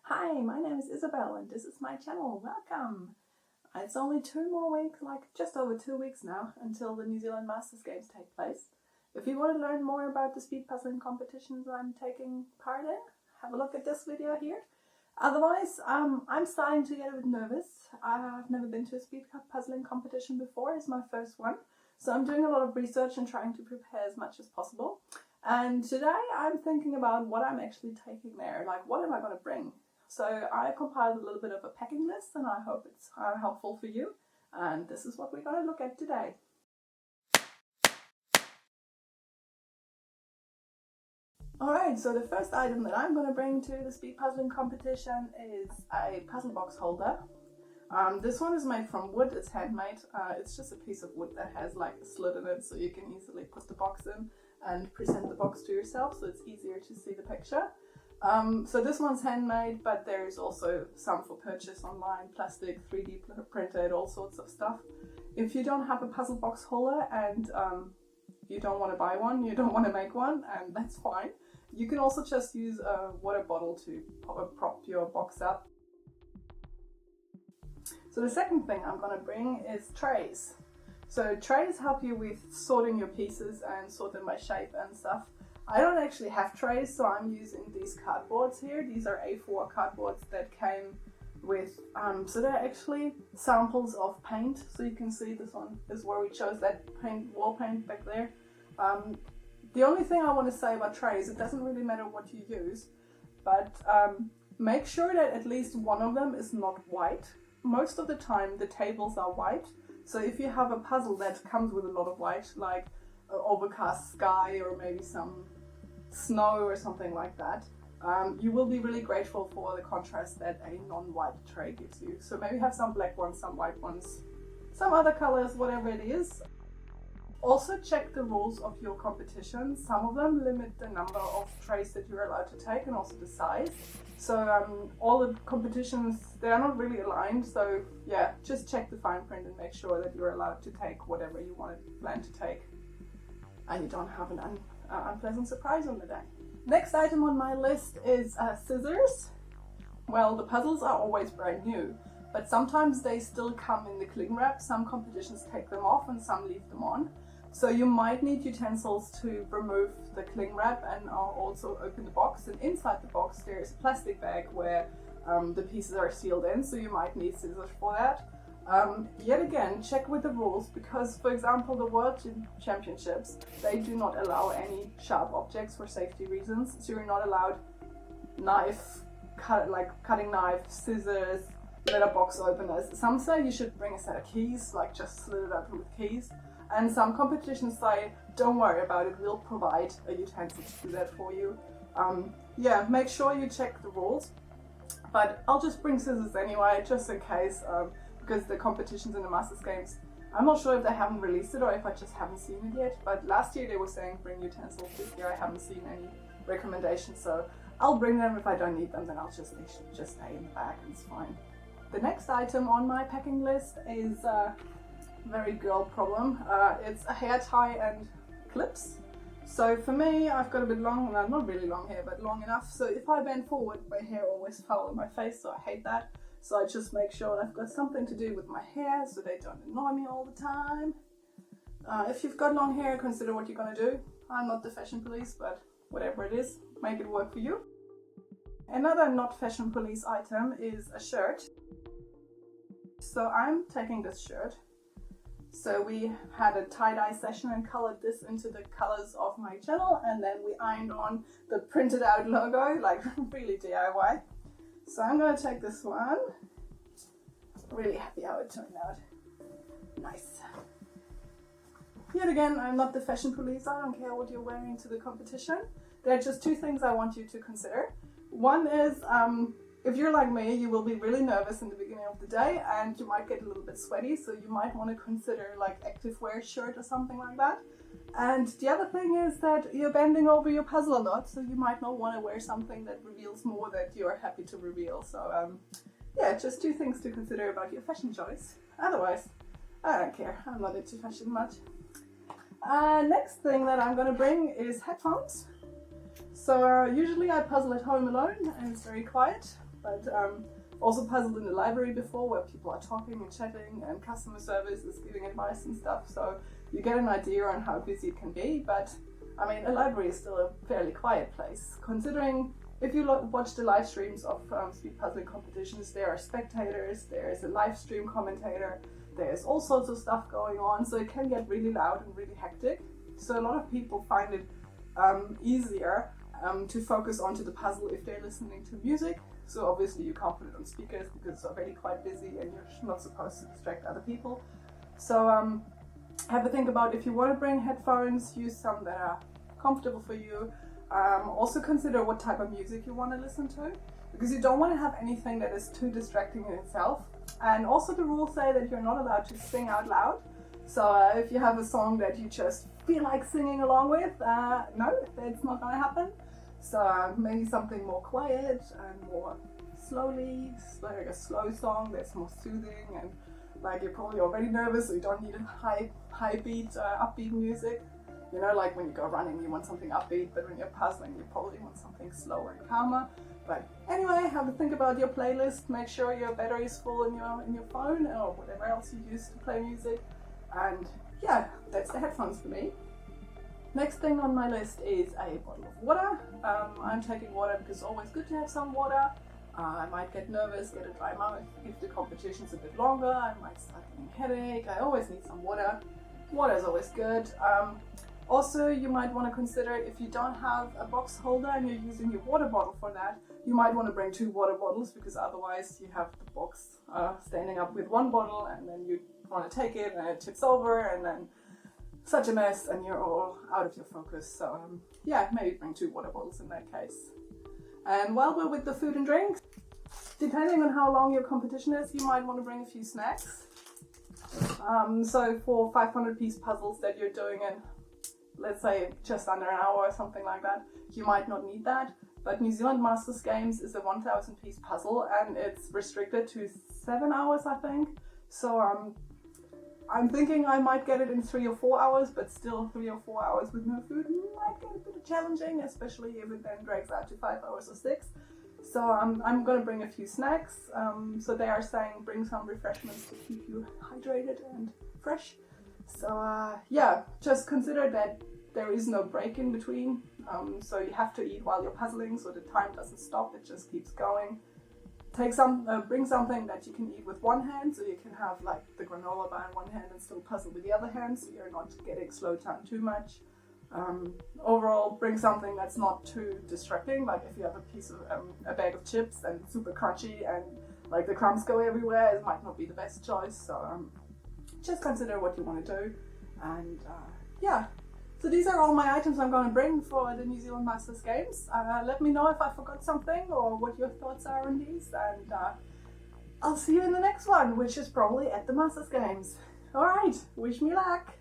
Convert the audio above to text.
Hi, my name is Isabel and this is my channel. Welcome! It's only 2 more weeks, just over 2 weeks now, until the New Zealand Masters Games take place. If you want to learn more about the speed puzzling competitions I'm taking part in, have a look at this video here. Otherwise, I'm starting to get a bit nervous. I've never been to a speed puzzling competition before. It's my first one. So I'm doing a lot of research and trying to prepare as much as possible. And today I'm thinking about what I'm actually taking there. What am I going to bring? So I compiled a little bit of a packing list and I hope it's helpful for you. And this is what we're going to look at today. Alright, so the first item that I'm going to bring to the speed puzzling competition is a puzzle box holder. This one is made from wood, it's handmade. It's just a piece of wood that has a slit in it so you can easily put the box in and present the box to yourself so it's easier to see the picture. So this one's handmade, but there's also some for purchase online, plastic, 3D printed, all sorts of stuff. If you don't have a puzzle box holder and you don't want to buy one, you don't want to make one, and that's fine. You can also just use a water bottle to prop your box up. So the second thing I'm going to bring is trays. So trays help you with sorting your pieces and sort them by shape and stuff. I don't actually have trays, so I'm using these cardboards here. These are A4 cardboards that came with, so they're actually samples of paint. So you can see this one is where we chose that wall paint back there. The only thing I want to say about trays, it doesn't really matter what you use, but make sure that at least one of them is not white. Most of the time the tables are white, so if you have a puzzle that comes with a lot of white, like an overcast sky or maybe some snow or something like that, you will be really grateful for the contrast that a non-white tray gives you. So maybe have some black ones, some white ones, some other colors, whatever it is. Also check the rules of your competition. Some of them limit the number of trays that you're allowed to take and also the size. So all the competitions, they are not really aligned, so yeah, just check the fine print and make sure that you're allowed to take whatever you plan to take and you don't have an unpleasant surprise on the day. Next item on my list is scissors. Well, the puzzles are always brand new, but sometimes they still come in the cling wrap. Some competitions take them off and some leave them on. So you might need utensils to remove the cling wrap and also open the box. And inside the box there is a plastic bag where the pieces are sealed in, so you might need scissors for that. Yet again, check with the rules, because for example the World Championships, they do not allow any sharp objects for safety reasons. So you're not allowed cutting knife, scissors, letterbox openers. Some say you should bring a set of keys, just slit it up with keys. And some competitions say, don't worry about it, we'll provide a utensil to do that for you. Yeah, make sure you check the rules. But I'll just bring scissors anyway, just in case, because the competitions in the Masters Games, I'm not sure if they haven't released it or if I just haven't seen it yet. But last year they were saying bring utensils. This year I haven't seen any recommendations, so I'll bring them. If I don't need them, then I'll just stay in the bag and it's fine. The next item on my packing list is very girl problem. It's a hair tie and clips. So for me, I've got a bit long, well, not really long hair, but long enough. So if I bend forward, my hair always foul in my face, so I hate that. So I just make sure I've got something to do with my hair so they don't annoy me all the time. If you've got long hair, consider what you're gonna do. I'm not the fashion police, but whatever it is, make it work for you. Another not fashion police item is a shirt. So I'm taking this shirt. So we had a tie-dye session and colored this into the colors of my channel, and then we ironed on the printed out logo, really DIY. So I'm going to take this one. Really happy how it turned out. Nice. Yet again, I'm not the fashion police. I don't care what you're wearing to the competition. There are just 2 things I want you to consider. One is, if you're like me, you will be really nervous in the beginning of the day and you might get a little bit sweaty, so you might want to consider activewear shirt or something like that. And the other thing is that you're bending over your puzzle a lot, so you might not want to wear something that reveals more that you're happy to reveal. So yeah, just 2 things to consider about your fashion choice. Otherwise, I don't care. I'm not into fashion much. Next thing that I'm going to bring is headphones. So usually I puzzle at home alone and it's very quiet. But also puzzled in the library before, where people are talking and chatting and customer service is giving advice and stuff, so you get an idea on how busy it can be. But I mean, a library is still a fairly quiet place, considering if you watch the live streams of speed puzzling competitions, there are spectators, there is a live stream commentator, there's all sorts of stuff going on, so it can get really loud and really hectic. So a lot of people find it easier to focus onto the puzzle if they're listening to music. So obviously you can't put it on speakers because it's already quite busy and you're not supposed to distract other people. So have a think about if you want to bring headphones, use some that are comfortable for you. Also consider what type of music you want to listen to, because you don't want to have anything that is too distracting in itself. And also the rules say that you're not allowed to sing out loud. So if you have a song that you just feel like singing along with, no, that's not going to happen. So maybe something more quiet and more slowly, like a slow song that's more soothing, and like you're probably already nervous, so you don't need a high beat, upbeat music. You know, like when you go running, you want something upbeat, but when you're puzzling, you probably want something slower and calmer. But anyway, have a think about your playlist. Make sure your battery is full in your phone or whatever else you use to play music. And yeah, that's the headphones for me. Next thing on my list is a bottle of water. I'm taking water because it's always good to have some water. I might get nervous, get a dry mouth if the competition's a bit longer. I might start getting a headache. I always need some water. Water is always good. Also, you might want to consider, if you don't have a box holder and you're using your water bottle for that, you might want to bring 2 water bottles, because otherwise you have the box standing up with 1 bottle and then you want to take it and it tips over and then such a mess and you're all out of your focus. So yeah, maybe bring 2 water bottles in that case. And while we're with the food and drinks, depending on how long your competition is, you might want to bring a few snacks. So for 500-piece puzzles that you're doing in, let's say, just under an hour or something like that, you might not need that. But New Zealand Masters Games is a 1,000-piece puzzle and it's restricted to 7 hours, I think. So I'm thinking I might get it in 3 or 4 hours, but still 3 or 4 hours with no food might get a bit challenging, especially if it then drags out to 5 hours or 6. So I'm going to bring a few snacks. So they are saying bring some refreshments to keep you hydrated and fresh. So yeah, just consider that there is no break in between. So you have to eat while you're puzzling, so the time doesn't stop, it just keeps going. Bring something that you can eat with one hand, so you can have like the granola bar in one hand and still puzzle with the other hand, so you're not getting slowed down too much. Overall, bring something that's not too distracting, like if you have a bag of chips and it's super crunchy and like the crumbs go everywhere, it might not be the best choice. So just consider what you want to do. And yeah, so these are all my items I'm going to bring for the New Zealand Masters Games. Let me know if I forgot something or what your thoughts are on these, and I'll see you in the next one, which is probably at the Masters Games. Alright, wish me luck!